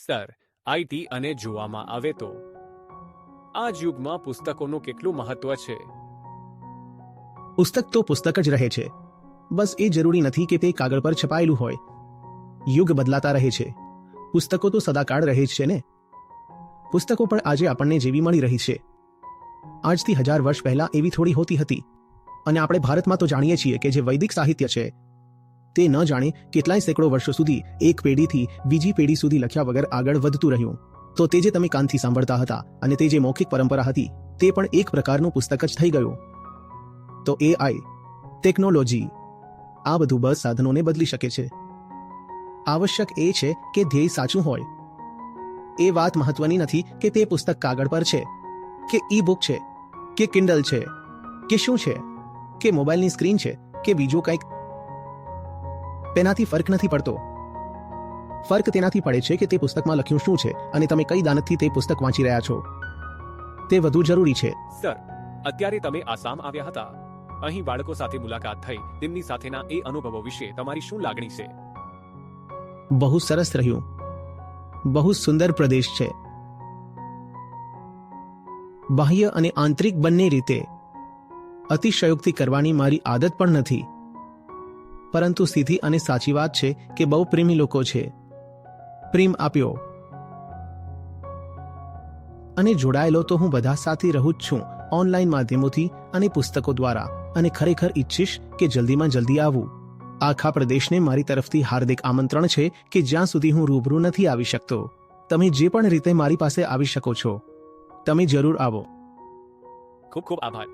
Sir, IT અને જોવામાં આવે તો આ જ યુગમાં પુસ્તકોનું કેટલું મહત્વ છે? પુસ્તક તો પુસ્તક જ રહે છે. બસ એ જરૂરી નથી કે તે કાગળ પર છપાયેલું હોય. યુગ બદલાતા રહે છે. પુસ્તકો તો સદાકાળ રહે જ છે ને. પુસ્તકો પણ આજે આપણને જેવી મળી રહી છે. આજથી 1000 વર્ષ પહેલા એવી થોડી હોતી હતી. અને આપણે ભારતમાં તો જાણીએ છીએ કે જે વૈદિક સાહિત્ય છે તે ન જાણે કેટલાય સેંકડો વર્ષો સુધી એક પેઢીથી બીજી પેઢી સુધી લખ્યા વગર આગળ વધતું રહ્યું. તો તે જે તમે કાનથી સાંભળતા હતા અને તે જે મૌખિક પરંપરા હતી તે પણ એક પ્રકારનું પુસ્તક જ થઈ ગયું. તો એઆઈ, ટેકનોલોજી, આ બધું બસ સાધનોને બદલી શકે છે. આવશ્યક એ છે કે ધ્યેય સાચું હોય. એ વાત મહત્વની નથી કે તે પુસ્તક કાગળ પર છે કે ઈ બુક છે કે કિન્ડલ છે કે શું છે કે મોબાઈલની સ્ક્રીન છે કે બીજું કંઈક. તેનાથી ફરક નથી પડતો. ફરક તેનાથી પડે છે કે તે પુસ્તકમાં લખ્યું શું છે અને તમે કઈ દાનતથી તે પુસ્તક વાંચી રહ્યા છો. તે વધુ જરૂરી છે. સર, અત્યારે તમે આસામ આવ્યા હતા. અહીં બાળકો સાથે મુલાકાત થઈ. તેમની સાથેના એ અનુભવો વિશે તમારી શું લાગણી છે? બહુ સરસ રહ્યું. બહુ સુંદર પ્રદેશ છે. બાહ્ય અને આંતરિક બંને રીતે અતિશયોક્તિ કરવાની મારી આદત પણ નથી. પરંતુ સીધી અને સાચી વાત છે કે બહુ પ્રેમી લોકો છે. પ્રેમ આપ્યો અને જોડાયેલો તો હું બધા સાથે રહું જ છું, ઓનલાઈન માધ્યમોથી અને પુસ્તકો દ્વારા. અને ખરેખર ઈચ્છીશ કે જલ્દીમાં જલ્દી આવું. આખા પ્રદેશને મારી તરફથી હાર્દિક આમંત્રણ છે કે જ્યાં સુધી હું રૂબરૂ નથી આવી શકતો, તમે જે પણ રીતે મારી પાસે આવી શકો છો. તમે જરૂર આવો. ખૂબ ખૂબ આભાર.